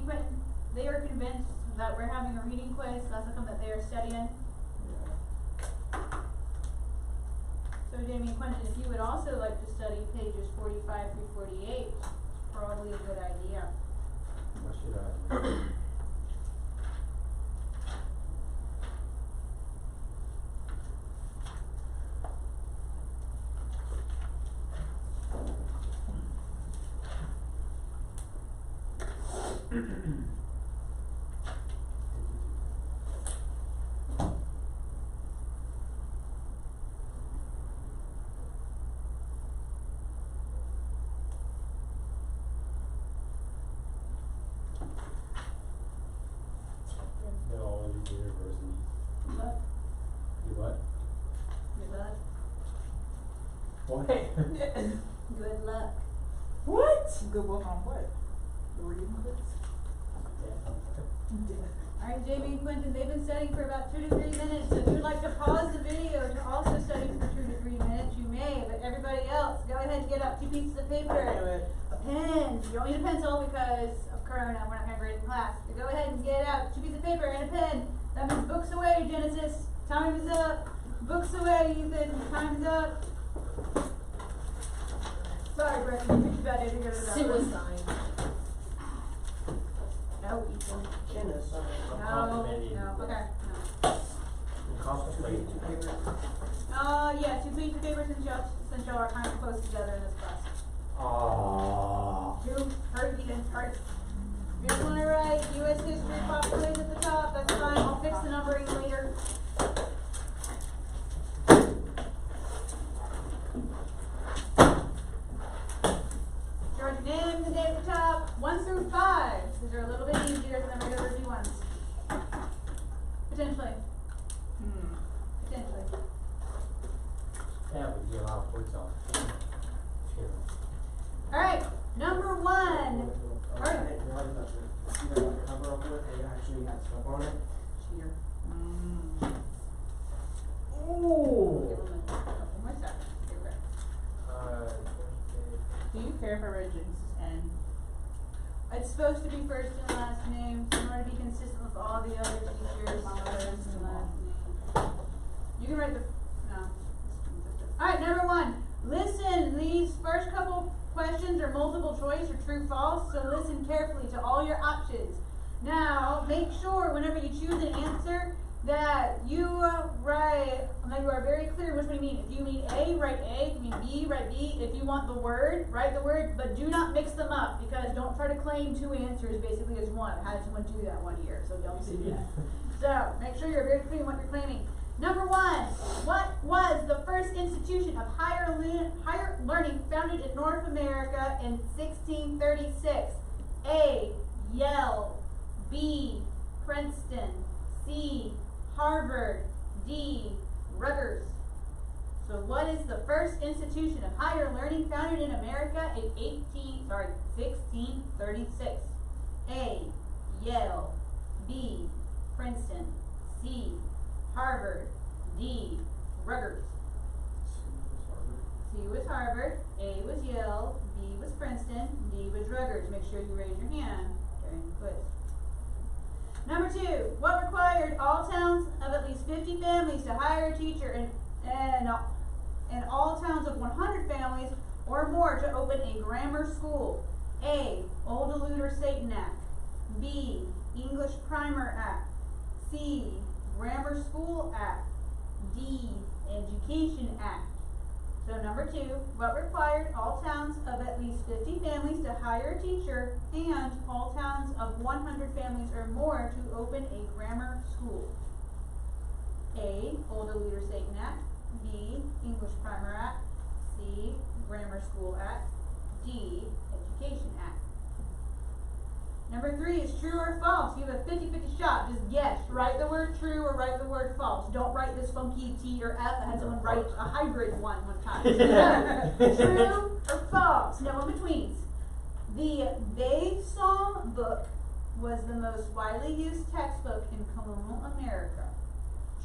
Quentin, they are convinced that we're having a reading quiz, that's something that they are studying. So Jamie and Quentin, if you would also like to study pages 45 through 48, it's probably a good idea. What should I do? They'll always be universities. But, You what? good luck. What? Good luck. What? Good luck on what? The reading quiz? Alright, Jamie and Quentin, they've been studying for about 2 to 3 minutes, so if you'd like to pause the video to also study for 2 to 3 minutes, you may, but everybody else, go ahead and get out 2 pieces of paper, a pen. You don't need a pencil because of Corona, we're not gonna grade in class, but go ahead and get out 2 pieces of paper and a pen. That means books away, Genesis. Time is up. Books away, Ethan. Time is up. Sorry, Brett, you picked a bad day to go to the bathroom. Suicide. No, Ethan. Genocide. No, okay, no. Concentrate. Yeah, 2 pieces of paper since y'all are kind of close together in this class. Aww. 2, hurry, Ethan, hurry. You just wanna write US history pop quiz at the top, that's fine, I'll fix the numbering later. Write your name and the day at the top, 1 through 5. These are a little bit easier than the regular D1s. Potentially. Potentially. Yeah, but you get a lot of points off. Sure. Alright, number 1. Alright. Cover over it, it actually has stuff on it. Here. Ooh. Give them a couple more seconds. Okay. Do you care if I read Genesis N? It's supposed to be first and last name, so in order to be consistent with all the other teachers, first and last name. You can write the, no. Alright, number 1. Listen, these first couple questions are multiple choice or true false, so listen carefully to all your options. Now, make sure whenever you choose an answer that you write, that you are very clear which one you mean. If you mean A, write A. If you mean B, write B. If you want the word, write the word, but do not mix them up, because don't try to claim 2 answers basically as one. I had someone do that one year, so don't do that. So, make sure you're very clear in what you're claiming. Number 1, what was the first institution of higher learning founded in North America in 1636? A, Yale. B, Princeton. C, Harvard. D, Rutgers. So what is the first institution of higher learning founded in America in 1636? A, Yale. B, Princeton. C, Harvard. D, Rutgers. C was Harvard, A was Yale, B was Princeton, D was Rutgers. Make sure you raise your hand during the quiz. Number 2, what required all towns of at least 50 families to hire a teacher and all towns of 100 families or more to open a grammar school? A, Old Aleuter-Satan Act. B, English Primer Act. C, Grammar School Act. D, Education Act. So number 2, what required all towns of at least 50 families to hire a teacher and all towns of 100 families or more to open a grammar school? A, Old Aleuter-Satan Act. B, English Primer Act. C, Grammar School Act. D, Education Act. Number 3 is true or false. You have a 50-50 shot. Just guess. Write the word true or write the word false. Don't write this funky T or F. I had someone write a hybrid one time. True or false? No in-betweens. The Bay Psalm book was the most widely used textbook in colonial America.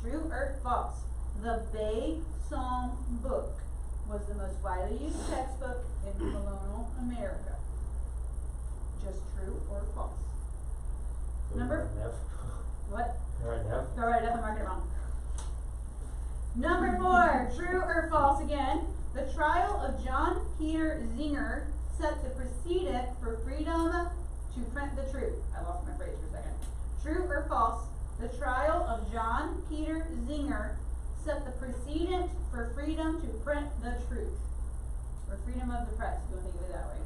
True or false? The Bay Psalm book was the most widely used textbook in colonial America. Just true or false? Number? What? Right now? Go right up and mark it wrong. Number 4, true or false again. The trial of John Peter Zenger set the precedent for freedom to print the truth. I lost my phrase for a second. True or false? The trial of John Peter Zenger set the precedent for freedom to print the truth. Or freedom of the press, if you want to think of it that way.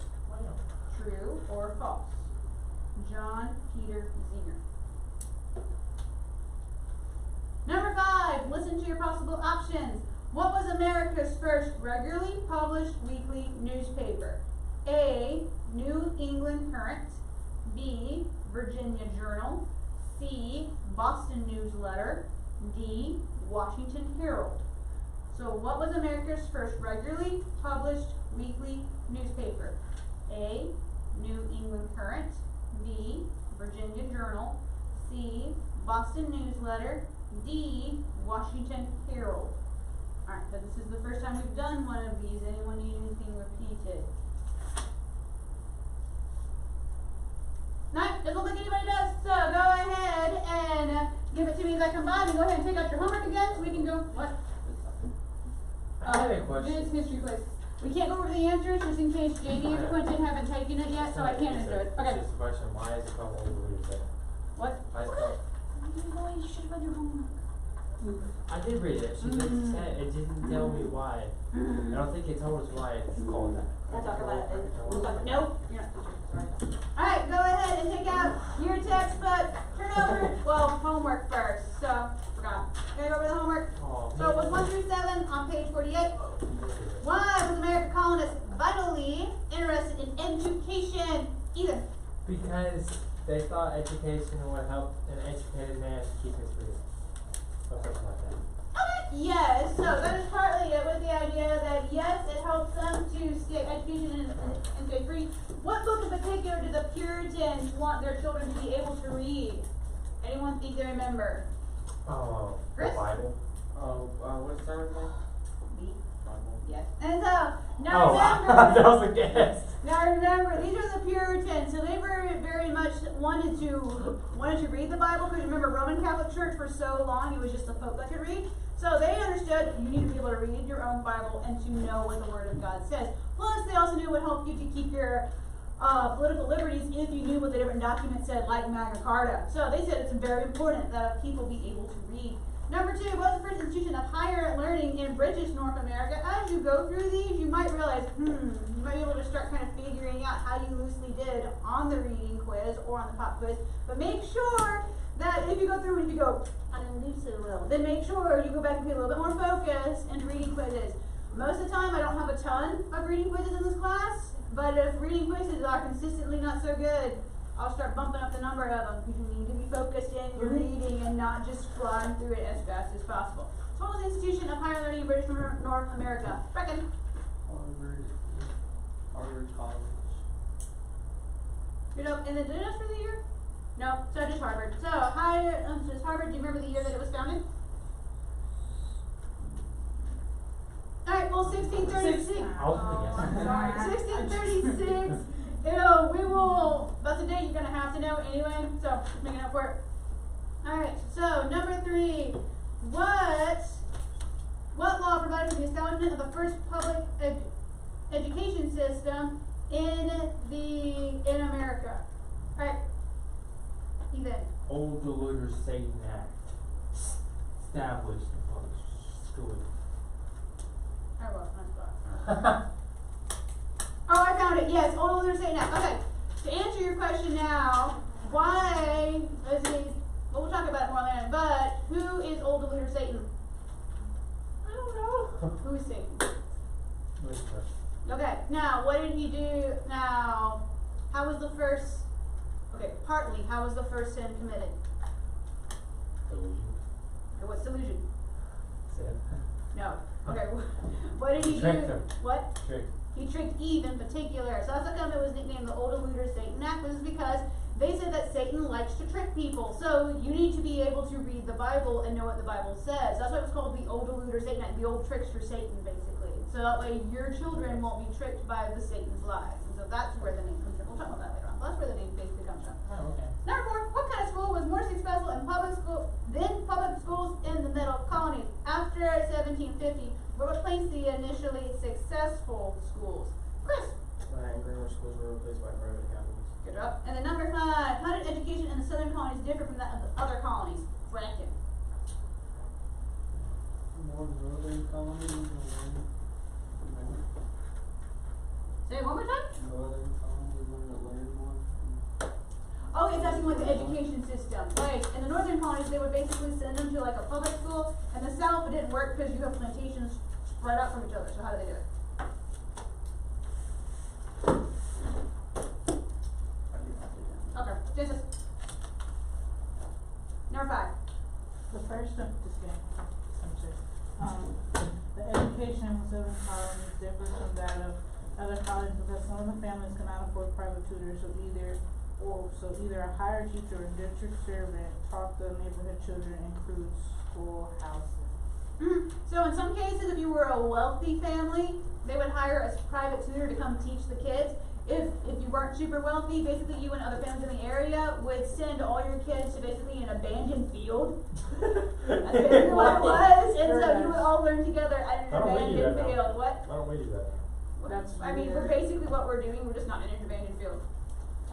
True or false? John Peter Zenger. Number 5, listen to your possible options. What was America's first regularly published weekly newspaper? A, New England Current. B, Virginia Journal. C, Boston Newsletter. D, Washington Herald. So what was America's first regularly published weekly newspaper? A, New England Current. B, Virginia Journal. C, Boston Newsletter. D, Washington Herald. Alright, so this is the first time we've done one of these. Anyone need anything repeated? No, doesn't look like anybody does. So go ahead and give it to me as I come by. And go ahead and take out your homework again so we can go. What? I had a question. It's history quiz. We can't go over the answers just in case JD or Quentin haven't taken it yet, so I can't answer it. Okay. It's just a question, why is it called Old Leader's Day? What? Why is it called? You should have read your homework. I did read it, she just said, it didn't tell me why. I don't think it told us why it's called that. We'll talk about it. We'll talk. Nope. You're not teacher. Sorry. Alright, go ahead and take out your textbook. Turn over, well, homework first. So, forgot. Okay, go over the homework. Oh, So it was 1 through 7 on page 48. Why was American colonists vitally interested in education? Ethan. because they thought education would help an educated man keep his freedom. Or something like that. Okay, yes, so that is partly it with the idea that yes, it helps them to stay education and stay free. What book in particular did the Puritans want their children to be able to read? Anyone think they remember? Oh, the Chris? Bible. What's that again? Me? Bible. Yes. And so, now Oh, remember. that was a guess. Now remember, these are the Puritans, so they very much wanted to read the Bible, because remember, Roman Catholic Church for so long, it was just the Pope that could read. So they understood you need to be able to read your own Bible and to know what the Word of God says. Plus, they also knew it would help you to keep your political liberties if you knew what the different documents said, like Magna Carta. So they said it's very important that people be able to read. Number 2, what was the first institution of higher learning in British North America? As you go through these, you might realize, you might be able to start kind of figuring out how you loosely did on the reading quiz or on the pop quiz. But make sure that if you go through and if you go, I didn't do so well, then make sure you go back and pay a little bit more focus into reading quizzes. Most of the time, I don't have a ton of reading quizzes in this class, but if reading quizzes are consistently not so good, I'll start bumping up the number of them because you need to be focused in your reading and not just flying through it as fast as possible. So what was the institution of higher learning in British North America? Brecken. Harvard College. You know, and then did it ask for the year? No, so just Harvard. So higher, so it's Harvard. Do you remember the year that it was founded? All right, well, 1636. I was Sorry, 1636. We will, that's a date you're going to have to know anyway, so just make it up for it. Alright, so number 3. What law provided for the establishment of the first public education system in America? Alright, Ethan. Old Deluders Satan Act established the public school. I lost my spot. Oh, I found it. Yes, Old Deluders Satan Act. Okay. To answer your question now, why is it? Well, we'll talk about it more later. But who is Old Deluder Satan? I don't know. Who is Satan? Good question. Okay. Now, what did he do? Now, how was the first? Okay, partly. How was the first sin committed? Delusion. Or what's delusion? Sin. No. Okay. What did he Tricked do? him. What? Trick. He tricked Eve in particular. So that's how come it was nicknamed the Old Deluder Satan Act, was because they said that Satan likes to trick people. So you need to be able to read the Bible and know what the Bible says. That's why it was called the Old Deluder Satan Act, the old trickster Satan, basically. So that way your children won't be tricked by the Satan's lies. And so that's where the name comes from. We'll talk about that later on. But that's where the name basically comes from. Oh, okay. Number 4, what kind of school different from the other colonies? Reckon. More northern colonies and Say it one more time. northern colonies one that learn more. Oh, it's actually like the education system. Like, in the northern colonies, they would basically send them to like a public school. In the south, it didn't work because you have plantations spread out from each other. So how do they do it? Okay, Genesis. Number 5. The first, just kidding, the education in southern colonies differs from that of other colonies because some of the families cannot afford private tutors, so either a hired teacher or district servant taught the neighborhood children, includes school houses. So in some cases, if you were a wealthy family, they would hire a private tutor to come teach the kids. If you weren't super wealthy, basically you and other families in the area would send all your kids to basically an abandoned field. That's basically what it was. And so you would all learn together at an Why don't we do abandoned that now? field. What? Why don't we do that? That's I mean, we're weird. basically what we're doing, we're just not in an abandoned field.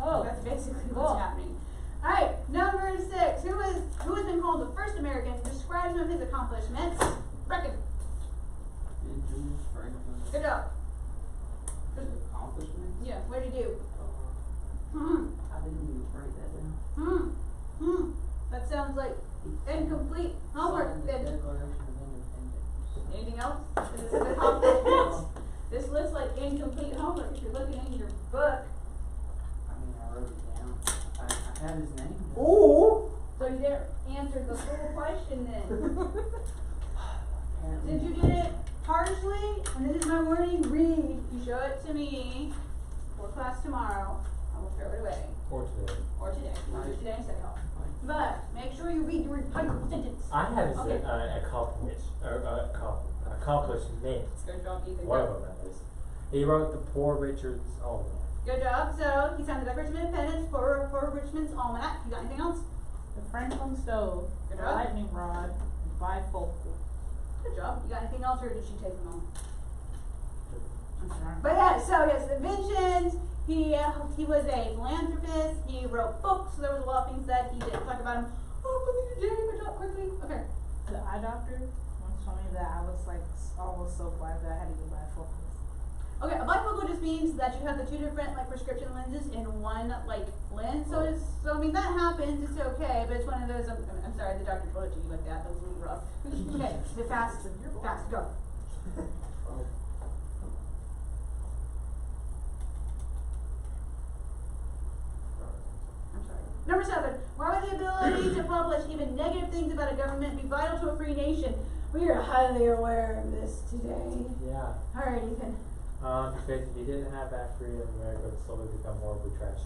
Oh, That's basically cool. what's happening. Alright, number 6. Who has been called the first American? Describe some of his accomplishments. Reckon. Benjamin Franklin. Good job. His accomplishments? Yeah, what did he do? I didn't even write that down. That sounds like incomplete homework. Signed the Then Declaration of Independence. anything else? This is an accomplishment. This looks like incomplete homework if you're looking in your book. I mean, I wrote it down. I had his name. Ooh! So you didn't answer the full question then. Apparently. Since you did it partially, and this is my warning, read. You show it to me for class tomorrow. I will throw it away. Or today. Or today. We'll do it today instead of. But make sure you read your entire sentence. I have his Okay. accomplishment. Good job, Ethan. One of them, that is. He wrote the Poor Richard's Almanac. Good job. So he signed the Declaration of Independence for Richmond's Almanac. You got anything else? the Franklin stove, Good the job. lightning rod, bifocal. Good job. You got anything else, or did she take them all? I'm sorry. But yeah, so yes, inventions. He was a philanthropist. He wrote books. So there was a lot of things that he did. Talk about him. Oh, look at your Jamie, talk quickly. Okay. The eye doctor once told me that I was like almost so blind that I had to get bifocals. Okay, a bifocal just means that you have the two different like prescription lenses in one like lens. So it's I mean that happens. It's okay, but it's one of those. I'm sorry, the doctor told it to you like that. That was a little rough. Okay, the fast, go. I'm sorry. Number 7. Why would the ability to publish even negative things about a government be vital to a free nation? We are highly aware of this today. Yeah. Alright, Ethan. Because if you didn't have that freedom, America would slowly become horribly trash.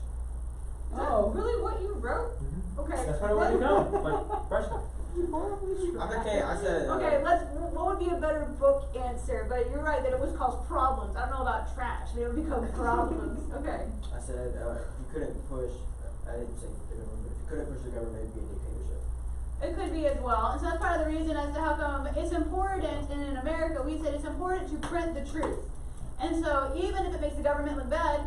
Is that really what you wrote? Okay. That's what I wanted to know. Like, freshman. Okay, I said. Okay, what would be a better book answer? But you're right that it was called Problems. I don't know about trash. They would become problems. Okay. I said you couldn't push. I didn't say the government, but if you couldn't push the government, it'd be a dictatorship. It could be as well. And so that's part of the reason as to how come it's important, and in America we said it's important to print the truth. And so even if it makes the government look bad,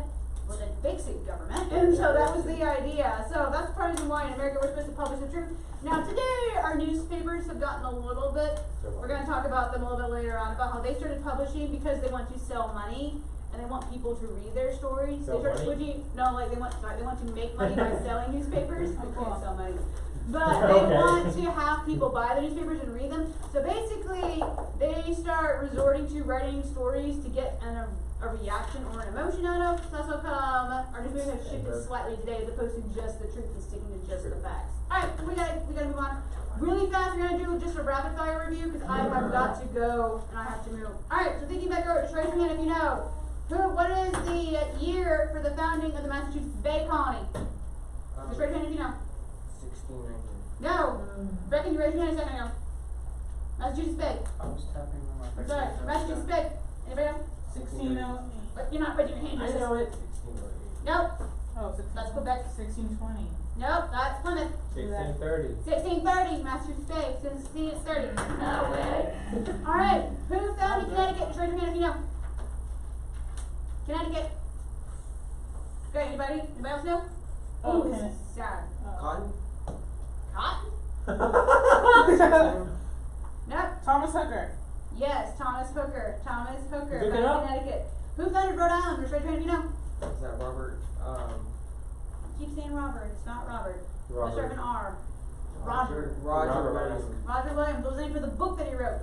well then fix it, government. And so that was the idea. So that's part of the reason why in America we're supposed to publish the truth. Now today our newspapers have gotten a little bit, we're going to talk about them a little bit later on, about how they started publishing because they want to sell money. And they want people to read their stories. Sell They start money? switching. No, like they want to make money by selling newspapers. They can't sell money, but they Okay. want to have people buy the newspapers and read them. So basically, they start resorting to writing stories to get a reaction or an emotion out of. So that's how come our newspapers have shifted slightly today, as opposed to just the truth and sticking to just the facts. All right, we gotta move on really fast. We're gonna do just a rapid fire review because I have got to go and I have to move. All right, so thinking back over, just raise your hand if you know. What is the year for the founding of the Massachusetts Bay Colony? Just raise your hand if you know. 1619. No. Reckon you raised your hand a second ago. Massachusetts Bay. I was tapping on my I'm sorry. Massachusetts Bay. Anybody else? 1608. But you're not raising your hand. I know it. 1608. Nope. Oh, 16. Let's go back. 1620. Nope. That's Plymouth. 1630. 1630. Massachusetts Bay. 1630. No way. All right. Who founded Connecticut? Just raise your hand if you know. Connecticut. Okay. Anybody? Anybody else know? Oh, Ooh, this Kenneth. is sad. Cotton? Nope. Thomas Hooker. Yes, Thomas Hooker. Thomas Hooker, Look it founded up. Connecticut. Who founded Rhode Island? Just raise your hand if you know. Is that Robert, Keep saying Robert. It's not Robert. Robert. Let's start with an R. Roger. Roger Williams. Williams. Roger Williams. What was the name for the book that he wrote?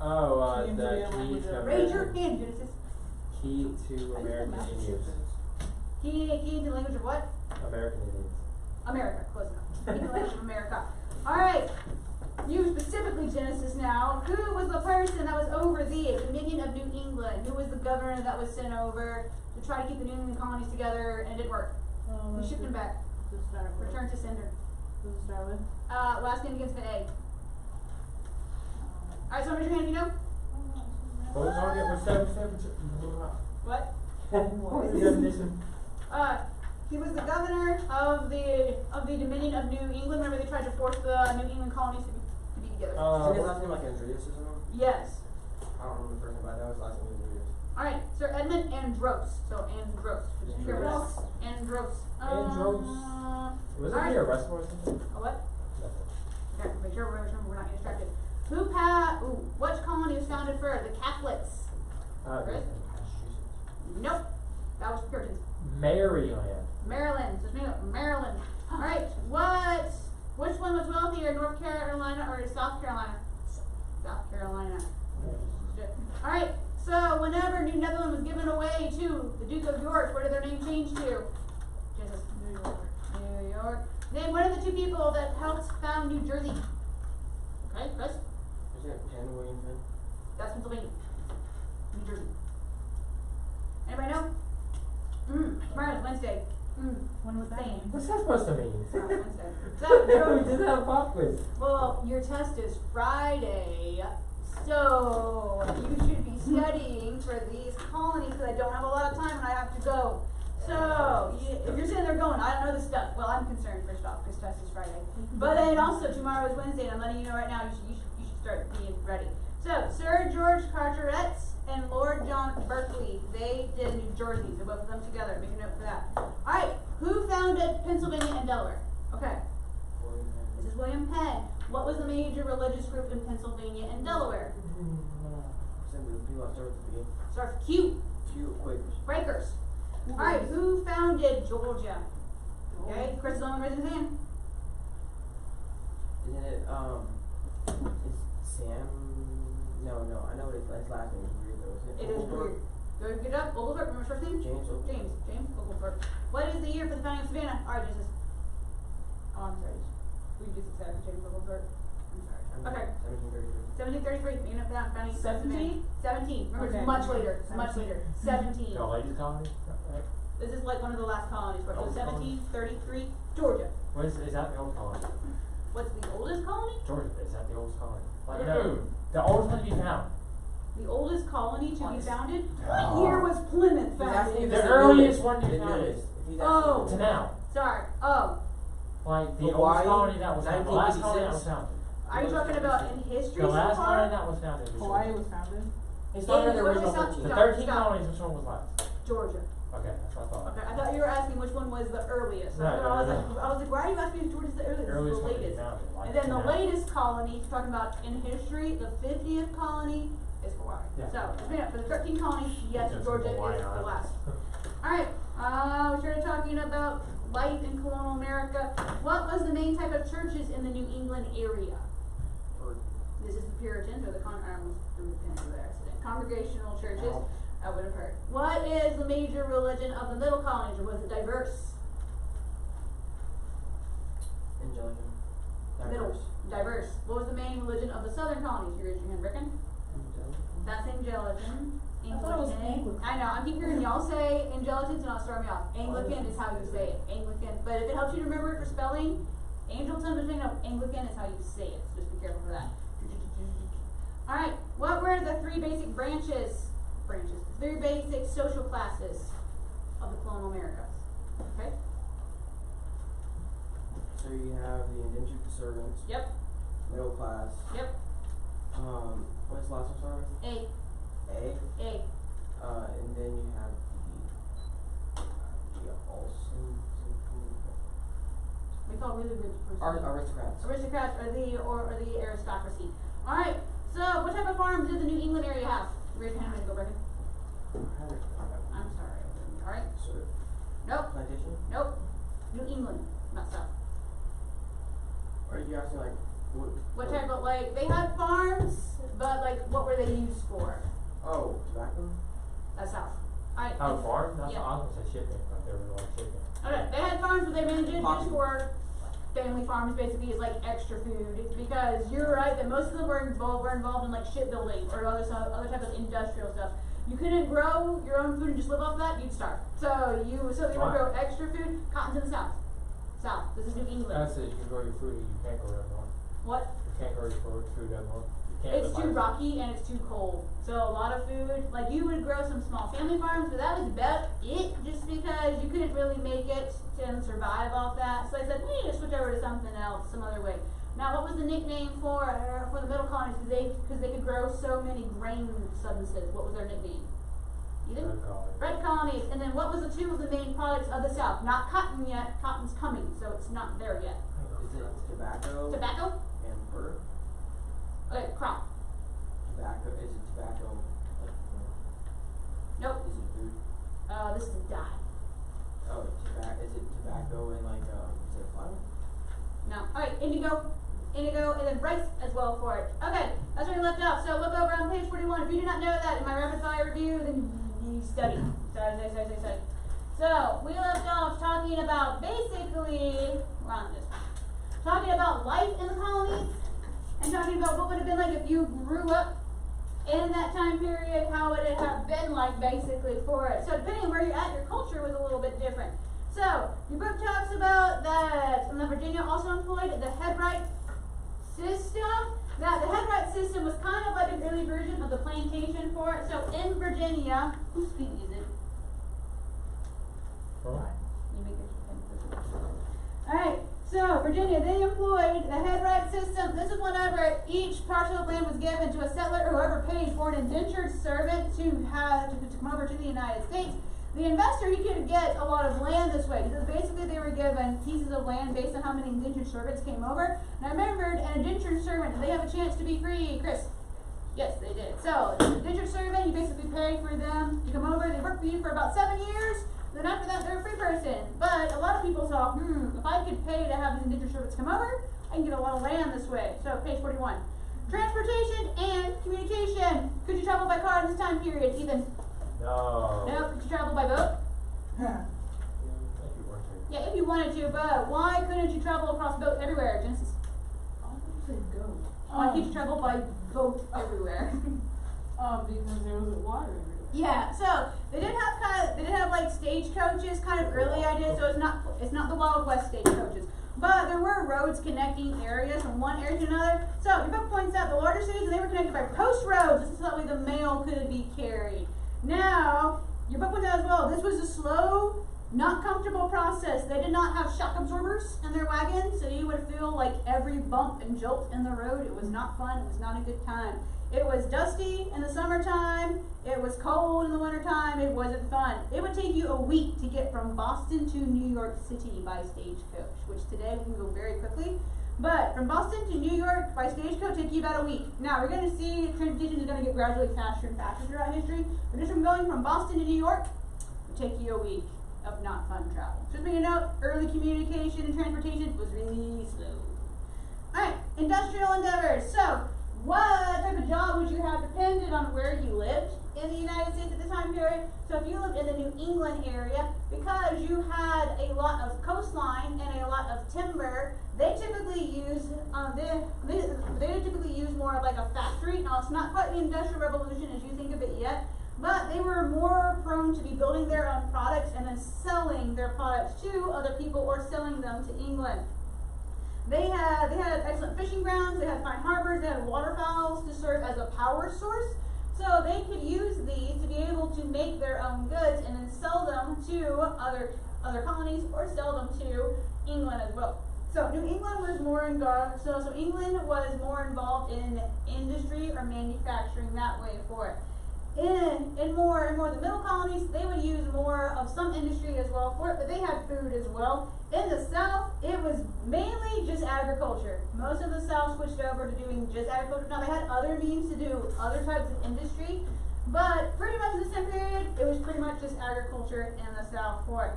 Oh, Key into the the key language to of- Raise your American, hand, Genesis. key to American Indians. Key into the language of what? American Indians. America. Close enough. Key to the language of America. Alright. You specifically, Genesis now. Who was the person that was over the Dominion of New England? Who was the governor that was sent over to try to keep the New England colonies together and it didn't work? We shipped him back. To start with. Return to sender. To start with. Last name begins with an A. Alright, so raise your hand if you know. What was on it? What's that? What? What was the definition? He was the governor of the Dominion of New England. Remember they tried to force the New England colonies to be together. Isn't his last name like Andreas or something? Yes. I don't remember the first name, but I know his last name is Andreas. Alright, Sir Edmund Andros. So Andros. Just be careful. Andros. Andros. Was it Alright. here, Westmore or something? A what? Nothing. Okay, make sure we're not getting distracted. Which colony was founded for the Catholics? Right? Massachusetts. Nope. That was Puritans. Maryland. Maryland. So it's made up Maryland. Alright, which one was wealthier, North Carolina or South Carolina? South Carolina. Alright, so whenever New Netherland was given away to the Duke of York, where did their name change to? Jesus. New York. New York. Name one of the two people that helped found New Jersey. Okay, Chris? Isn't it Penn, William Penn? That's Pennsylvania. New Jersey. Anybody know? Tomorrow's Wednesday. When was that? Same. What's that supposed to mean? Tomorrow's Wednesday. So, We did have a pop quiz. well, your test is Friday, so you should be studying for these colonies because I don't have a lot of time and I have to go. So, if you're sitting there going, I don't know this stuff, well, I'm concerned first off because test is Friday. But then also tomorrow is Wednesday and I'm letting you know right now you should start being ready. So, Sir George Carteret and Lord John Berkeley, they did New Jersey, so both of them together. Make a note for that. Alright, who founded Pennsylvania and Delaware? Okay. William Penn. This is William Penn. What was the major religious group in Pennsylvania and Delaware? Send the people that start with the beginning. Starts with Q. Few Quakers. Quakers. Alright, who founded Georgia? Okay, Chris is only raising his hand. Isn't it, is Sam? No, I know his last name is weird though, isn't it? It is weird. Go get it up. Oglethorpe, remember his first name? James Oglethorpe. James Oglethorpe. What is the year for the founding of Savannah? Alright, Jesus. Oh, I'm sorry. We just accepted James Oglethorpe. I'm sorry. Okay. 1733. 1733, making up that founding of 17? Savannah. 17. Remember, Okay. it's much later. It's much later. 17. The ladies' colony? Right? This is like one of the last colonies. So Old colony. 1733, Georgia. What is that the old colony? What's the oldest colony? Georgia, is that the oldest colony? Like, Yeah. no, the oldest one to be found. The oldest colony to be What? founded? Oh. What year was Plymouth He's asking founded? if The it's earliest newest. one to be The founded. newest. He's Oh. To now. Sorry. Oh. Like, the Hawaii, oldest colony that was founded. The last colony that was 1956. founded. Are you talking about in history The so last far? colony that was founded was Hawaii Georgia. was founded. He's talking about the What was original that? 13. The Stop, 13 stop. colonies, which one was last? Georgia. Okay, that's what I thought. Okay, I thought you were asking which one was the earliest. No, That's what I was no, like, I was like, why are you asking if Georgia's the earliest? The earliest It's one the to be latest. founded. Like, And then the to now. latest colony, if you're talking about in history, the 50th colony is Hawaii. Yeah. So, just being up for the 13 colonies, yes, Just Georgia Hawaii is the Island. last. Alright, we started talking about life in colonial America. What was the main type of churches in the New England area? This is the Puritans or the congregational churches. I would have heard. What is the major religion of the middle colonies, or was it diverse? Anglican. Middle. Diverse. What was the main religion of the southern colonies? You raised your hand, Rickon. That's Anglican. I thought it was Anglican. I know. I keep hearing y'all say Anglicans and I'll start me off. Anglican is how you say it. Anglican. But if it helps you to remember it for spelling, Anglican, no, Anglican is how you say it. So just be careful for that. Alright. What were the three basic three basic social classes of the colonial Americas? Okay? So you have the indentured servants, Yep. middle class. Yep. What's the last one started with? A. A. And then you have the Olsen. We call call really rich person? Aristocrats. Aristocrats or the aristocracy. Alright, so what type of farms did the New England area have? Raise your hand, I'm gonna go Brecken. I'm sorry. Alright. Sir. Nope. Plantation? Nope. New England, not south. Are you asking like What type of, like, they had farms, but like, what were they used for? Oh, tobacco? That's south. Alright. How farm? That's Yeah. I was gonna say shipping, but there was a lot of shipping. Okay, they had farms, but they mainly did Poppy. use for family farms, basically, is like extra food. It's because you're right that most of them were involved in like shipbuilding or other type of industrial stuff. You couldn't grow your own food and just live off that, you'd starve. So they would Why? grow extra food. Cotton's in the south. South. This is New England. That's it. You can grow your food. You can't grow it north. What? You can't grow your food up north. You can't. It's live too by yourself. rocky and it's too cold. So a lot of food, like you would grow some small family farms, but that was about it, just because you couldn't really make it and survive off that. So I said, we need to switch over to something else, some other way. Now, what was the nickname for the middle colonies? Because they could grow so many grain substances. What was their nickname? Either? Bread colony. Bread colonies. And then what was the two of the main products of the South? Not cotton yet. Cotton's coming, so it's not there yet. Is it tobacco? Tobacco? And fur? Okay, crop. Tobacco, is it tobacco, like, Nope. is it food? This is a dye. Oh, is it tobacco and like, is it a flower? No. Alright, indigo. Indigo, and then rice as well for it. Okay, that's where we left off. So look over on page 41. If you do not know that in my rapid fire review, then you study. Study. So, we left off talking about basically, we're on this one. Talking about life in the colonies, and talking about what would have been like if you grew up in that time period, how would it have been like basically for it. So depending on where you're at, your culture was a little bit different. So, your book talks about that Virginia also employed the headright system. Now, the headright system was kind of like an early version of the plantation for it. So, in Virginia, whose feet is it? You make it. Alright, so Virginia, they employed the headright system. This is whenever each parcel of land was given to a settler or whoever paid for an indentured servant to come over to the United States. The investor, he could get a lot of land this way, because basically they were given pieces of land based on how many indentured servants came over. And I remembered an indentured servant, did they have a chance to be free, Chris? Yes, they did. So, an indentured servant, you basically pay for them to come over, they work for you for about 7 years, then after that they're a free person. But a lot of people saw, if I could pay to have these indentured servants come over, I can get a lot of land this way. So, page 41. Transportation and communication. Could you travel by car in this time period, Ethan? No. No, could you travel by boat? If you want to. Yeah, if you wanted to, but why couldn't you travel across boat everywhere, Genesis? I want to say go. Why can't you travel by boat everywhere? Because there was water everywhere. Yeah, so they did have like stagecoaches, kind of early ideas. So it's not the Wild West stagecoaches, but there were roads connecting areas from one area to another. So your book points out the larger cities, they were connected by post roads. This is how the mail could be carried. Now, your book points out as well, this was a slow, not comfortable process. They did not have shock absorbers in their wagons, so you would feel like every bump and jolt in the road. It was not fun. It was not a good time. It was dusty in the summertime. It was cold in the wintertime. It wasn't fun. It would take you a week to get from Boston to New York City by stagecoach, which today we can go very quickly. But from Boston to New York by stagecoach take you about a week. Now we're going to see transportation is going to get gradually faster and faster throughout history. But just from going from Boston to New York, it would take you a week of not fun travel. Just so you know, early communication and transportation was really slow. Alright, industrial endeavors. So, what type of job would you have depended on where you lived in the United States at the time period? So if you lived in the New England area, because you had a lot of coastline and a lot of timber, they typically use they typically use more of like a factory. Now it's not quite the Industrial Revolution as you think of it yet, but they were more prone to be building their own products and then selling their products to other people or selling them to England. They had excellent fishing grounds, they had fine harbors, they had waterfowls to serve as a power source. So they could use these to be able to make their own goods and then sell them to other colonies or sell them to England as well. So New England was more England was more involved in industry or manufacturing that way for it. In more the middle colonies, they would use more of some industry as well for it, but they had food as well. In the South, it was mainly agriculture. Most of the South switched over to doing just agriculture. Now they had other means to do other types of industry, but pretty much in this time period, it was pretty much just agriculture in the South for it.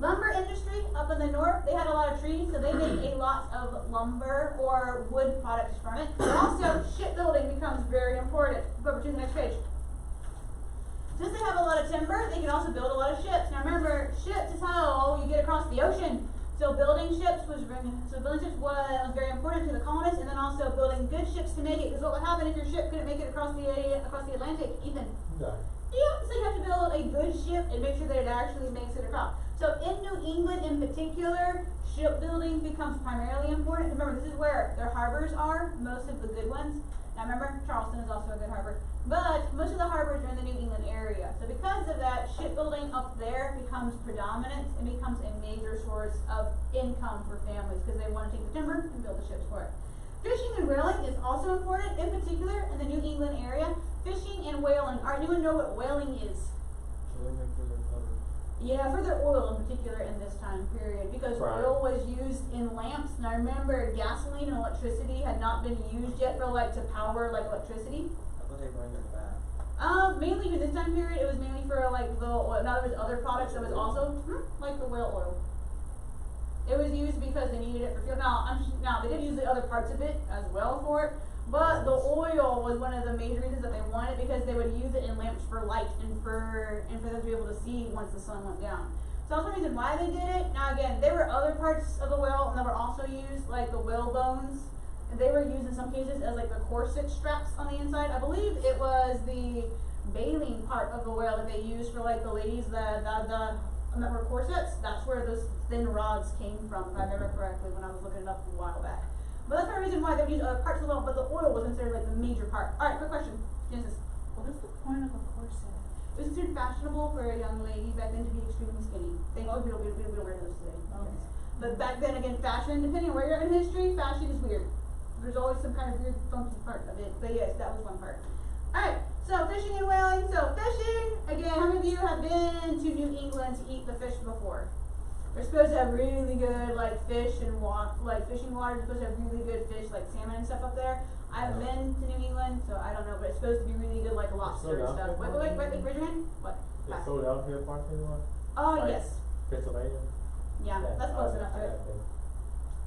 Lumber industry up in the north, they had a lot of trees, so they made a lot of lumber or wood products from it. Also, shipbuilding becomes very important. Go over to the next page. Since they have a lot of timber, they can also build a lot of ships. Now remember, ships is how you get across the ocean. So building ships was very important to the colonists, and then also building good ships to make it. Because what would happen if your ship couldn't make it across the Atlantic, Ethan? Yeah. Yeah, so you have to build a good ship and make sure that it actually makes it across. So in New England in particular, shipbuilding becomes primarily important. Remember, this is where their harbors are, most of the good ones. Now remember, Charleston is also a good harbor. But most of the harbors are in the New England area. So because of that, shipbuilding up there becomes predominant and becomes a major source of income for families because they want to take the timber and build the ships for it. Fishing and whaling is also important, in particular in the New England area. Fishing and whaling. Alright, anyone know what whaling is? Yeah, for their oil in particular in this time period, because Right. oil was used in lamps. And I remember gasoline and electricity had not been used yet for to power electricity. I thought they burned it back. Mainly in this time period, it was mainly for the oil. Now there was other products that was also like the whale oil. It was used because they needed it for fuel. Now they did use the other parts of it as well for it, but the oil was one of the major reasons that they wanted it because they would use it in lamps for light and for them to be able to see once the sun went down. So that's the reason why they did it. Now again, there were other parts of the whale that were also used, like the whale bones. And they were used in some cases as the corset straps on the inside. I believe it was the baleen part of the whale that they used for the ladies that were corsets. That's where those thin rods came from, if I remember correctly, when I was looking it up a while back. But that's the reason why they would use other parts of the whale, but the oil was considered the major part. Alright, quick question. Genesis. What is the point of a corset? It was considered fashionable for a young lady back then to be extremely skinny. Thankfully, we don't wear those today. Okay. But back then, again, fashion, depending on where you're at in history, fashion is weird. There's always some kind of weird, funky part of it. But yes, that was one part. Alright, so fishing and whaling. So fishing, again, how many of you have been to New England to eat the fish before? They're supposed to have really good fish and fishing water. They're supposed to have really good fish like salmon and stuff up there. I've been to New England, so I don't know, but it's supposed to be really good lobster and stuff. Wait, raise your hand. What? Is Philadelphia parking lot? Oh, Like- yes. Pennsylvania? Yeah, that's close enough to it.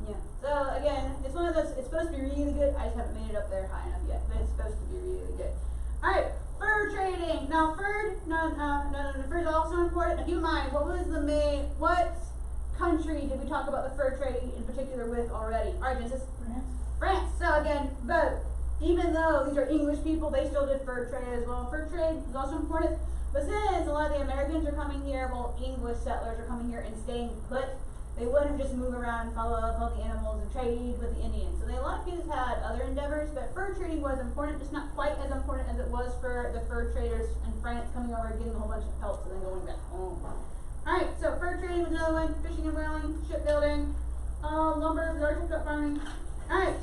Yeah. So again, it's one of those. It's supposed to be really good. I just haven't made it up there high enough yet, but it's supposed to be really good. All right, fur trading. Now, fur is also important. Now, keep in mind, what country did we talk about the fur trading in particular with already? All right, Genesis. France. So again, but even though these are English people, they still did fur trade as well. Fur trade is also important. But since a lot of the Americans are coming here, English settlers are coming here and staying put, they wouldn't just move around and follow the animals and trade with the Indians. So a lot of kids had other endeavors, but fur trading was important, just not quite as important as it was for the fur traders in France coming over and getting a whole bunch of pelts and then going back home. Alright, so fur trading was another one, fishing and whaling, shipbuilding, lumber, large farming. Alright,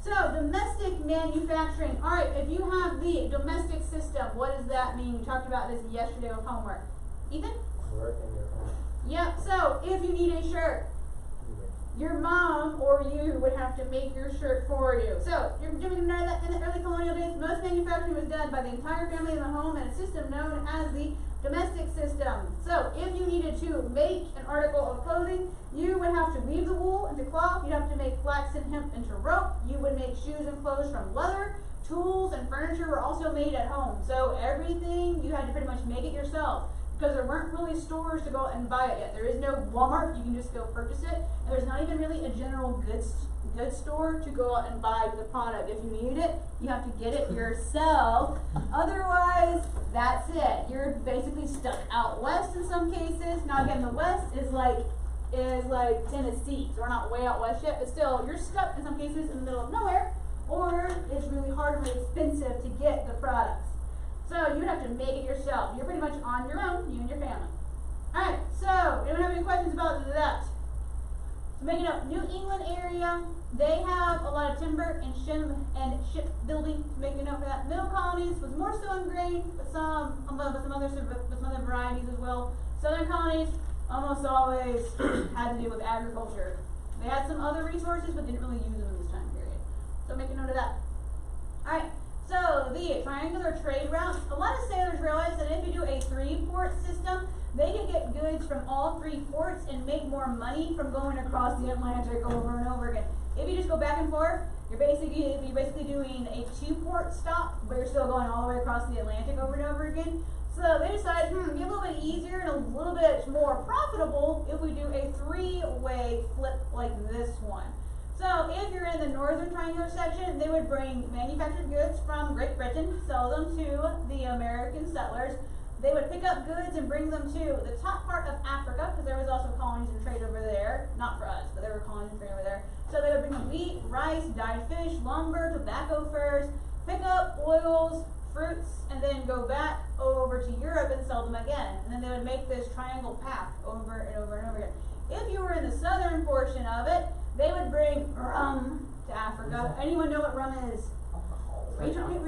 so domestic manufacturing. Alright, if you have the domestic system, what does that mean? We talked about this yesterday with homework. Ethan? Work in your home. Yep, so if you need a shirt, your mom or you would have to make your shirt for you. So, you're doing that in the early colonial days. Most manufacturing was done by the entire family in the home in a system known as the domestic system. So, if you needed to make an article of clothing, you would have to weave the wool into cloth. You'd have to make flax and hemp into rope. You would make shoes and clothes from leather. Tools and furniture were also made at home. So, everything you had to pretty much make it yourself. Because there weren't really stores to go out and buy it yet. There is no Walmart, you can just go purchase it. And there's not even really a general goods store to go out and buy the product. If you need it, you have to get it yourself. Otherwise, that's it. You're basically stuck out west in some cases. Now again, the west is like Tennessee. So we're not way out west yet, but still, you're stuck in some cases in the middle of nowhere, or it's really hard and really expensive to get the products. So you would have to make it yourself. You're pretty much on your own, you and your family. Alright, so anyone have any questions about that? So making up New England area, they have a lot of timber and shipbuilding. Making up for that. Middle colonies was more so in grain, but some other varieties as well. Southern colonies almost always had to do with agriculture. They had some other resources, but didn't really use them in this time period. So make a note of that. Alright, so the triangular trade routes, a lot of sailors realize that if you do a 3-port system, they can get goods from all 3 ports and make more money from going across the Atlantic over and over again. If you just go back and forth, you're basically doing a 2-port stop, but you're still going all the way across the Atlantic over and over again. So they decided, it'd be a little bit easier and a little bit more profitable if we do a 3-way flip like this one. So if you're in the northern triangular section, they would bring manufactured goods from Great Britain, sell them to the American settlers. They would pick up goods and bring them to the top part of Africa, because there was also colonies and trade over there. Not for us, but there were colonies and trade over there. So they would bring them wheat, rice, dyed fish, lumber, tobacco furs, pick up oils, fruits, and then go back over to Europe and sell them again. And then they would make this triangle path over and over and over again. If you were in the southern portion of it, they would bring rum to Africa. Anyone know what rum is? Raise your hand.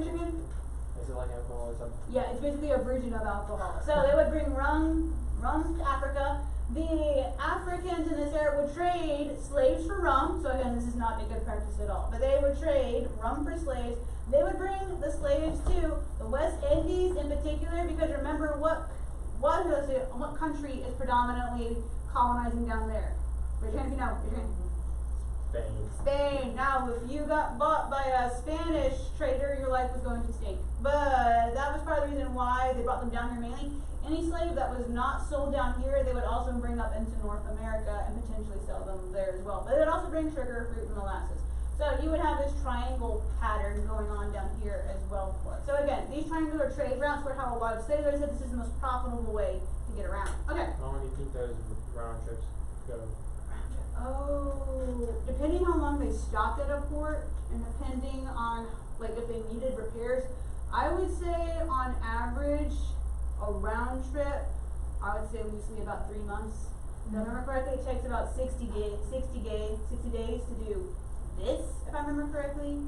Is it like alcohol or something? Yeah, it's basically a version of alcohol. So they would bring rum to Africa. The Africans in this area would trade slaves for rum. So again, this is not a good practice at all. But they would trade rum for slaves. They would bring the slaves to the West Indies in particular, because remember what country is predominantly colonizing down there? Raise your hand if you know. Raise your hand. Spain. Now, if you got bought by a Spanish trader, your life was going to stink. But that was part of the reason why they brought them down here mainly. Any slave that was not sold down here, they would also bring up into North America and potentially sell them there as well. But they would also bring sugar, fruit, and molasses. So you would have this triangle pattern going on down here as well for it. So again, these triangular trade routes were how a lot of sailors said this is the most profitable way to get around. Okay. How long do you think those round trips go? Oh, depending how long they stopped at a port and depending on like if they needed repairs, I would say on average a round trip, I would say loosely about 3 months. If I remember correctly, it takes about 60 days to do this, if I remember correctly.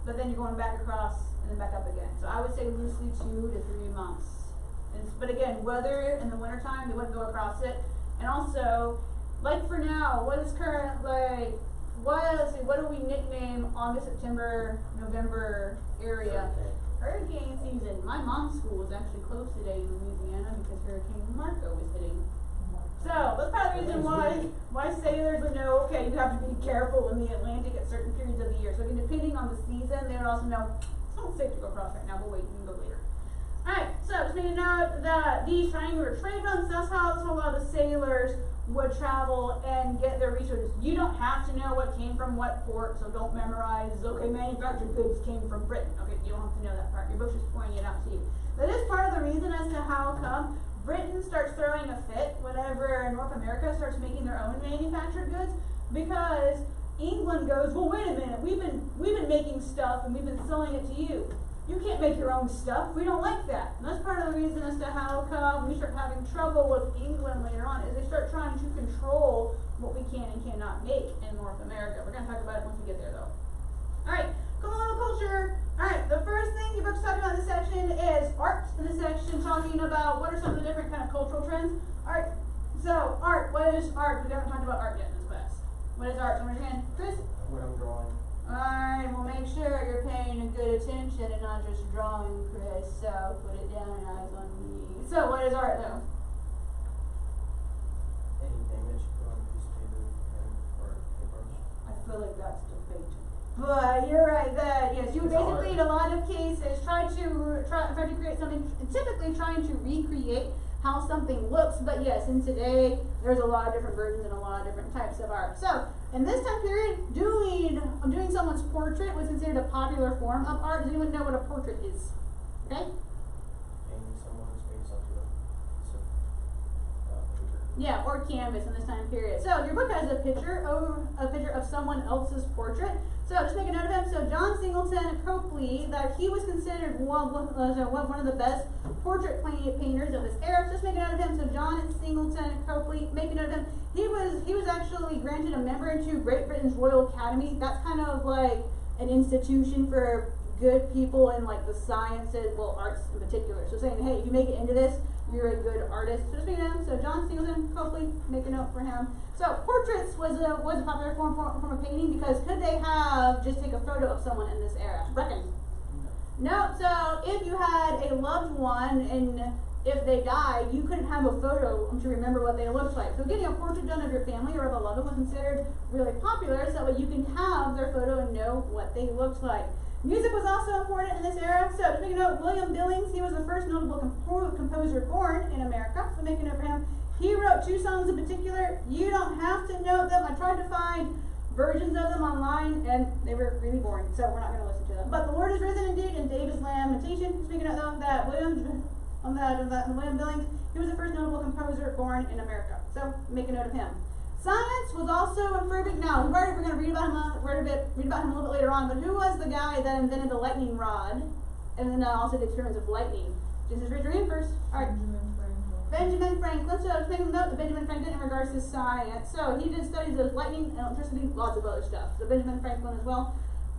But then you're going back across and then back up again. So I would say loosely 2 to 3 months. But again, weather in the wintertime, they wouldn't go across it. And also, like for now, what is current, like, what do we nickname August, September, November area? Hurricane season. My mom's school was actually closed today in Louisiana because Hurricane Marco was hitting. So that's part of the reason why sailors would know, okay, you have to be careful in the Atlantic at certain periods of the year. So again, depending on the season, they would also know it's not safe to go across right now, but wait, you can go later. Alright, so just need to note that these triangular trade routes, that's how a lot of the sailors would travel and get their resources. You don't have to know what came from what port, so don't memorize, okay, manufactured goods came from Britain. Okay, you don't have to know that part. Your book's just pointing it out to you. That is part of the reason as to how come Britain starts throwing a fit whenever North America starts making their own manufactured goods, because England goes, well, wait a minute, we've been making stuff and we've been selling it to you. You can't make your own stuff. We don't like that. And that's part of the reason as to how come we start having trouble with England later on, is they start trying to control what we can and cannot make in North America. We're going to talk about it once we get there, though. Alright, colonial culture. Alright, the first thing your book's talking about in this section is art. In this section, talking about what are some of the different kind of cultural trends. Alright, so art. What is art? We haven't talked about art yet in this class. What is art? Someone raise your hand. Chris? What I'm drawing. Alright, well make sure you're paying good attention and not just drawing, Chris, so put it down and eyes on me. So what is art though? Anything that you put on a piece of paper and or paintbrush. I feel like that's debate. But you're right that, yes, you would It's basically in art. a lot of cases try to create something, typically trying to recreate how something looks, but yes, in today, there's a lot of different versions and a lot of different types of art. So, in this time period, doing someone's portrait was considered a popular form of art. Does anyone know what a portrait is? Okay? Painting someone's face onto a piece of paper. Yeah, or canvas in this time period. So your book has a picture of someone else's portrait. So just make a note of him. So John Singleton Copley, that he was considered one of the best portrait painters of his era. Just make a note of him. So John Singleton Copley, make a note of him. He was actually granted a member into Great Britain's Royal Academy. That's kind of like an institution for good people in like the sciences, well, arts in particular. So saying, hey, if you make it into this, you're a good artist. So just make a note. So John Singleton, hopefully make a note for him. So portraits was a popular form of painting because could they have just take a photo of someone in this era? Reckon. No. So if you had a loved one and if they died, you couldn't have a photo to remember what they looked like. So getting a portrait done of your family or of a loved one was considered really popular, so that way you can have their photo and know what they looked like. Music was also important in this era, so to make a note, William Billings, he was the first notable composer born in America, so make a note for him. He wrote 2 songs in particular. You don't have to note them. I tried to find versions of them online, and they were really boring, so we're not going to listen to them. But The Lord is Risen Indeed and David's Lamentation, speaking of though, that William Billings, he was the first notable composer born in America, so make a note of him. Science was also improving. Now, we're going to read about him a little bit later on, but who was the guy that invented the lightning rod, and then also the experiments of lightning? Just raise your hand first. All right. Benjamin Franklin. So just make a note that Benjamin Franklin in regards to science. So he did studies of lightning and electricity, lots of other stuff. So Benjamin Franklin as well.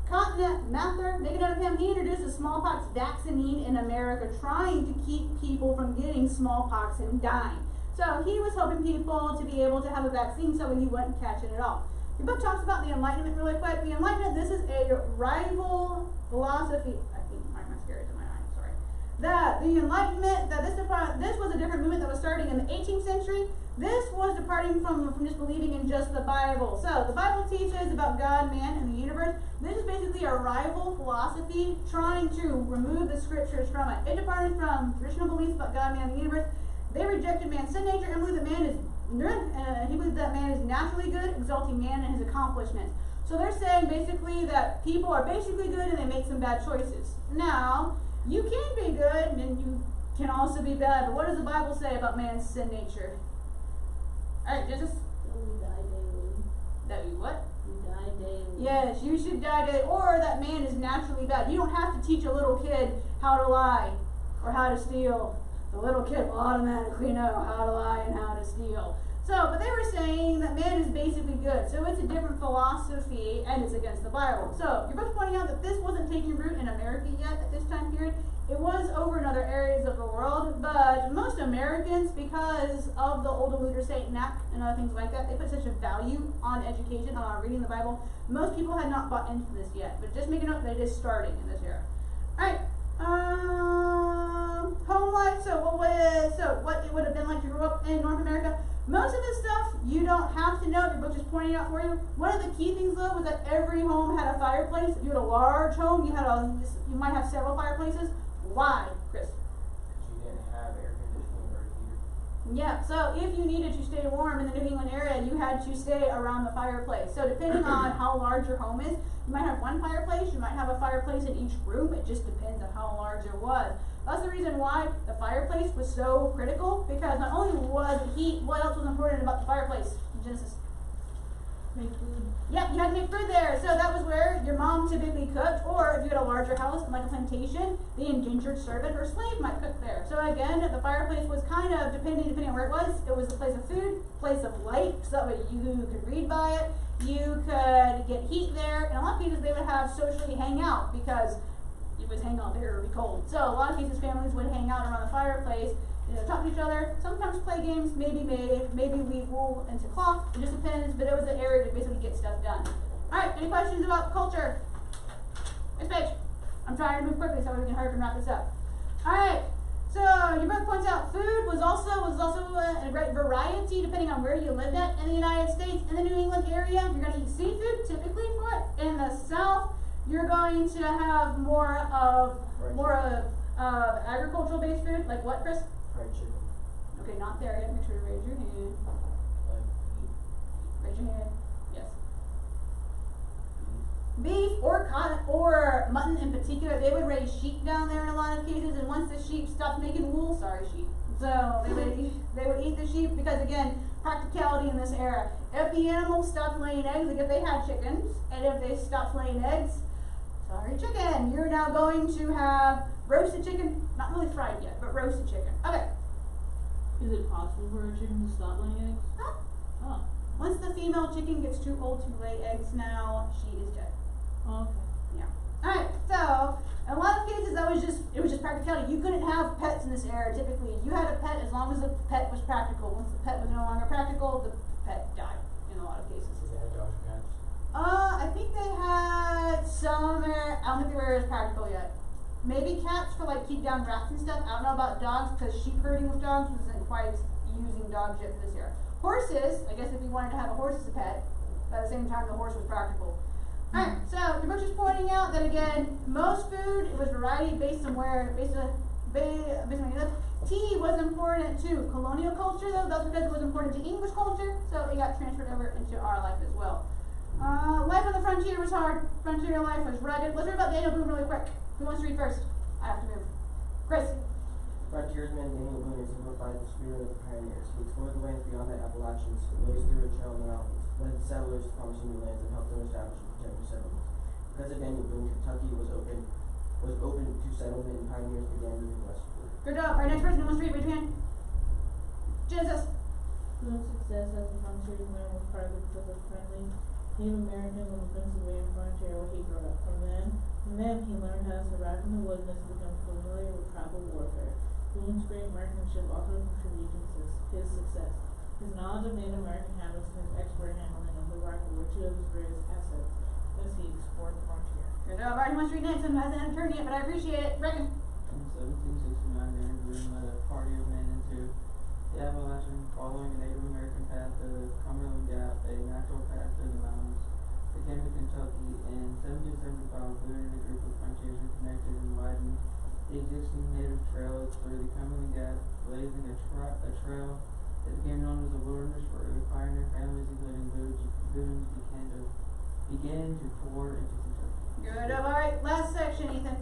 Continent Mather, make a note of him. He introduced the smallpox vaccine in America, trying to keep people from getting smallpox and dying. So he was helping people to be able to have a vaccine so you wouldn't catch it at all. Your book talks about the Enlightenment really quick. The Enlightenment, this is a rival philosophy. I think my mascara is in my eye, sorry. The Enlightenment, this was a different movement that was starting in the 18th century. This was departing from just believing in just the Bible. So the Bible teaches about God, man, and the universe. This is basically a rival philosophy trying to remove the scriptures from it. It departed from traditional beliefs about God, man, and the universe. They rejected man's sin nature and believed that he believed that man is naturally good, exalting man and his accomplishments. So they're saying basically that people are basically good and they make some bad choices. Now, you can be good and you can also be bad, but what does the Bible say about man's sin nature? Alright, Genesis. We die daily. That you what? We die daily. Yes, you should die daily, or that man is naturally bad. You don't have to teach a little kid how to lie or how to steal. The little kid will automatically know how to lie and how to steal. So, but they were saying that man is basically good. So it's a different philosophy and it's against the Bible. So you're both pointing out that this wasn't taking root in America yet at this time period. It was over in other areas of the world, but most Americans, because of the Old Luther Saint Act and other things like that, they put such a value on education, on reading the Bible. Most people had not bought into this yet, but just make a note that it is starting in this era. Alright. Home life, so what it would have been like to grow up in North America. Most of this stuff you don't have to know. Your book is pointing out for you. One of the key things though was that every home had a fireplace. If you had a large home, you might have several fireplaces. Why, Chris? Because you didn't have air conditioning or a heater. Yeah, so if you needed to stay warm in the New England area, you had to stay around the fireplace. So depending on how large your home is, you might have one fireplace, you might have a fireplace in each room. It just depends on how large it was. That's the reason why the fireplace was so critical, because not only was the heat, what else was important about the fireplace in Genesis? Make food. Yep, you had to make food there. So that was where your mom typically cooked, or if you had a larger house, like a plantation, the indentured servant or slave might cook there. So again, the fireplace was kind of, depending on where it was a place of food, place of light, so that way you could read by it, you could get heat there, and a lot of cases they would have socially hang out, because it was hang out there, it would be cold. So a lot of cases families would hang out around the fireplace, talk to each other, sometimes play games, maybe weave wool into cloth, it just depends, but it was an area to basically get stuff done. Alright, any questions about culture? Next page. I'm trying to move quickly so we can hurry up and wrap this up. Alright, so your book points out food was also a great variety depending on where you lived at in the United States. In the New England area, you're going to eat seafood typically for it. In the South, you're going to have more of agricultural based food, like what, Chris? Fried chicken. Okay, not there yet. Make sure to raise your hand. Raise your hand. Yes. Beef or mutton in particular, they would raise sheep down there in a lot of cases, and once the sheep stopped making wool, so they would eat the sheep because, again, practicality in this era. If the animals stopped laying eggs, like if they had chickens, and if they stopped laying eggs, sorry chicken, you're now going to have roasted chicken, not really fried yet, but roasted chicken. Okay. Is it possible for a chicken to stop laying eggs? Huh? Oh. Once the female chicken gets too old to lay eggs now, she is dead. Oh, okay. Yeah. Alright, so, in a lot of cases, it was just practicality. You couldn't have pets in this era typically. You had a pet as long as the pet was practical. Once the pet was no longer practical, the pet died in a lot of cases. Did they have dogs and cats? I think they had some, I don't think they were as practical yet. Maybe cats for like keep down rats and stuff. I don't know about dogs because sheep herding with dogs wasn't quite using dogs yet for this era. Horses, I guess if you wanted to have a horse as a pet, but at the same time the horse was practical. Alright, so the book is pointing out that again, most food, it was variety based on where, based on where you live. Tea was important to colonial culture though, that's because it was important to English culture, so it got transferred over into our life as well. Life on the frontier was hard. Frontier life was rugged. Let's read about Daniel Boone really quick. Who wants to read first? I have to move. Chris. Frontiersman Daniel Boone exemplified the spirit of the pioneers. He explored the lands beyond the Appalachians, blazed through a trail in the mountains, led the settlers to promising new lands, and helped them establish and protect new settlements. Because of Daniel Boone, Kentucky was open to settlement, and pioneers began moving westward. Good job. Our next person who wants to read, raise your hand. Genesis. Boone's success as a frontiersman was partly because of friendly Native Americans on the Pennsylvania frontier where he grew up. From then he learned how to survive in the wilderness and become familiar with tribal warfare. Boone's great marksmanship also contributed to his success. His knowledge of Native American habits and his expert handling of the rifle were two of his greatest assets as he explored the frontier. Good job. Alright, who wants to read next? It hasn't had a turn yet, but I appreciate it. Reckon. In 1769, Daniel Boone led a party of men into the Appalachian, following a Native American path to the Cumberland Gap, a natural path through the mountains, to Camden, Kentucky. In 1775, Boone and a group of frontiersmen connected and widened the existing native trails through the Cumberland Gap, blazing a trail that became known as the Wilderness Road. Pioneer families, including Boone's, began to pour into Kentucky. Good job. Alright, last section, Ethan.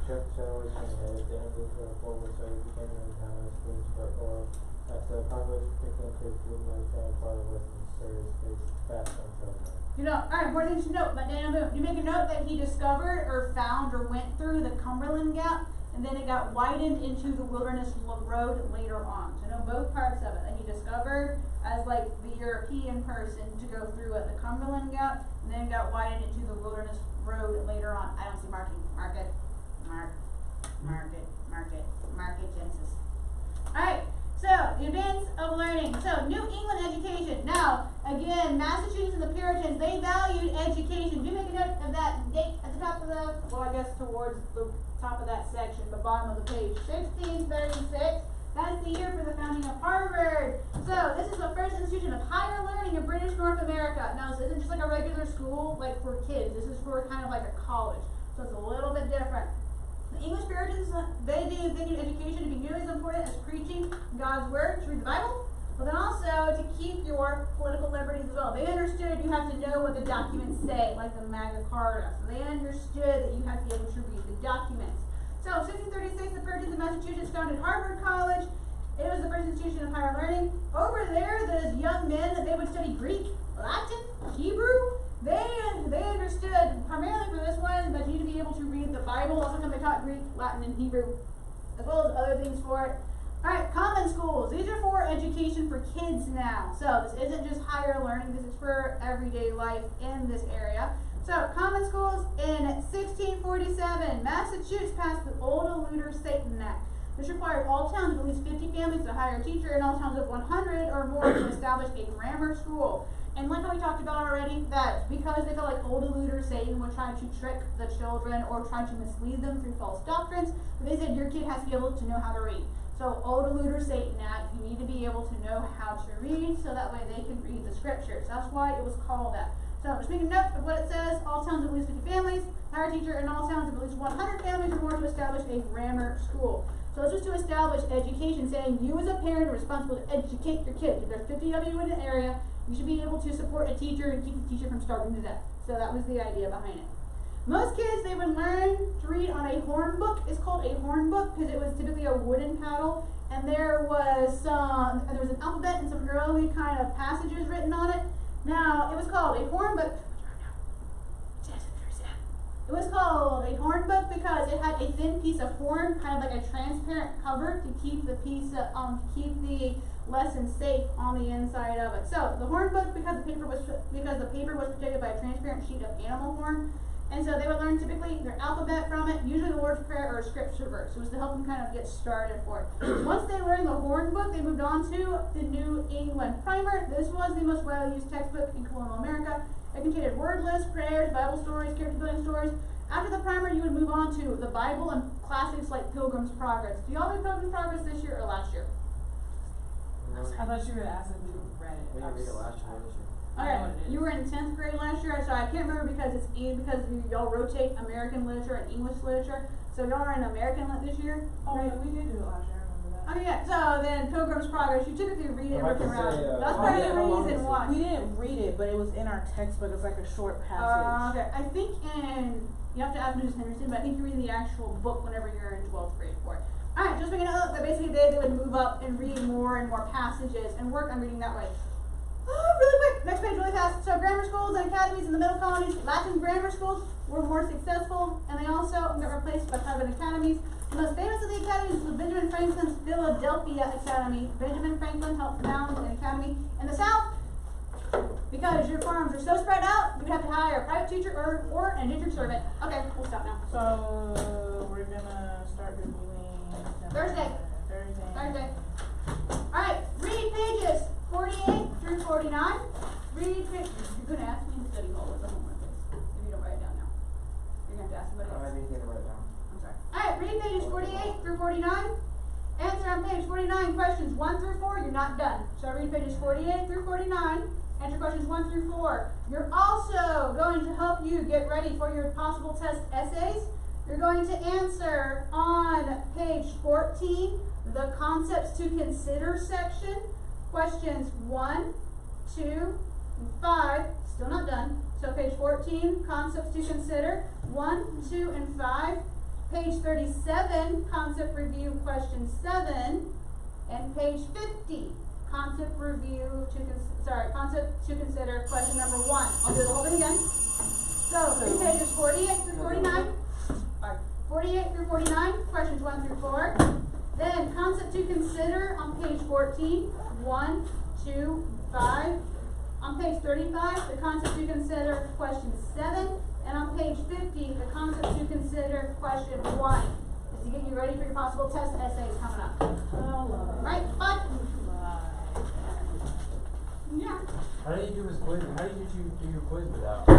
Chuck Sandwich and Daniel Boone for the forward, so he became known as Howard's Boone's Park Oil. That's the population particularly increased Boone was found part of Western Surrey's faced fast on trail. You know, alright, more things to note about Daniel Boone. You make a note that he discovered or found or went through the Cumberland Gap, and then it got widened into the Wilderness Road later on. So know both parts of it. That he discovered as like the European person to go through at the Cumberland Gap, and then it got widened into the Wilderness Road later on. I don't see marking. Mark it. Mark it, Genesis. Alright. So, the advance of learning. So, New England education. Now, again, Massachusetts and the Puritans, they valued education. Do make a note of that date at the top of the, well, I guess towards the top of that section, the bottom of the page. 1636. That's the year for the founding of Harvard. So, this is the first institution of higher learning in British North America. Now, this isn't just like a regular school, like for kids. This is for kind of like a college. So, it's a little bit different. The English Puritans, they viewed education to be nearly as important as preaching God's word, to read the Bible, but then also to keep your political liberties as well. They understood you have to know what the documents say, like the Magna Carta. So they understood that you have to be able to read the documents. So, 1636, the Puritans of Massachusetts founded Harvard College. It was the first institution of higher learning. Over there, those young men, that they would study Greek, Latin, Hebrew. They understood, primarily for this one, that you need to be able to read the Bible. Also, they taught Greek, Latin, and Hebrew, as well as other things for it. Alright, common schools. These are for education for kids now. So, this isn't just higher learning. This is for everyday life in this area. So, common schools in 1647, Massachusetts passed the Old Eluder-Satan Act. This required all towns of at least 50 families to hire a teacher and all towns of 100 or more to establish a grammar school. And like how we talked about already, that because they felt like old eluder Satan would try to trick the children or try to mislead them through false doctrines, they said your kid has to be able to know how to read. So old eluder Satan Act, you need to be able to know how to read so that way they can read the scriptures. That's why it was called that. So just make a note of what it says. All towns of at least 50 families, hire a teacher, and all towns of at least 100 families or more to establish a grammar school. So it's just to establish education, saying you as a parent are responsible to educate your kids. If there's 50 of you in an area, you should be able to support a teacher and keep the teacher from starving to death. So that was the idea behind it. Most kids, they would learn to read on a horn book. It's called a horn book because it was typically a wooden paddle, and there was an alphabet and some early kind of passages written on it. Now, it was called a horn book. It was called a horn book because it had a thin piece of horn, kind of like a transparent cover to keep the the lesson safe on the inside of it. So the horn book, because the paper was protected by a transparent sheet of animal horn, And so they would learn typically their alphabet from it, usually the Lord's Prayer or a scripture verse. It was to help them kind of get started for it. Once they learned the Horn Book, they moved on to the New England Primer. This was the most widely used textbook in colonial America. It contained word lists, prayers, Bible stories, character building stories. After the primer, you would move on to the Bible and classics like Pilgrim's Progress. Do y'all read Pilgrim's Progress this year or last year? I thought you were asking if we read it. We didn't read it last year, this year. I know what it is. You were in 10th grade last year, so I can't remember because y'all rotate American literature and English literature. So y'all are in American lit this year. Oh, right? yeah, we did do it last year, I remember that. Okay, yeah. So then Pilgrim's Progress, you typically read it If I working could around. say, That's oh, part yeah, of how the long reason is it? why. We didn't read it, but it was in our textbook. It's like a short passage. Okay. I think you have to ask Mrs. Henderson, but I think you read the actual book whenever you're in 12th grade for it. Alright, just making a note that basically they would move up and read more and more passages and work on reading that way. Really quick, next page really fast. So grammar schools and academies in the middle colonies, Latin grammar schools were more successful, and they also got replaced by private academies. The most famous of the academies was Benjamin Franklin's Philadelphia Academy. Benjamin Franklin helped found an academy in the South. Because your farms are so spread out, you would have to hire a private teacher or an indentured servant. Okay, we'll stop now. So we're gonna start reviewing Thursday. Thursday. Alright, read pages 48 through 49. You're gonna ask me in study hall what the homework is. If you don't write it down now. You're gonna have to ask somebody I don't else. have anything to write down. I'm sorry. Alright, read pages 48 through 49. Answer on page 49, questions 1 through 4, you're not done. So read pages 48 through 49. Answer questions 1 through 4. You're also going to help you get ready for your possible test essays. You're going to answer on page 14, the concepts to consider section, questions 1, 2, and 5, still not done. So page 14, concepts to consider, 1, 2, and 5. Page 37, concept review, question 7. And page 50, concept to consider, question number 1. I'll do the whole thing again. So, read pages 48 through 49. 48 through 49, questions 1 through 4. Then, concept to consider on page 14, 1, 2, 5. On page 35, the concept to consider, question 7. And on page 50, the concept to consider, question 1. Is to get you ready for your possible test essays coming up. Right? Bye. Yeah. How did you do your quiz without?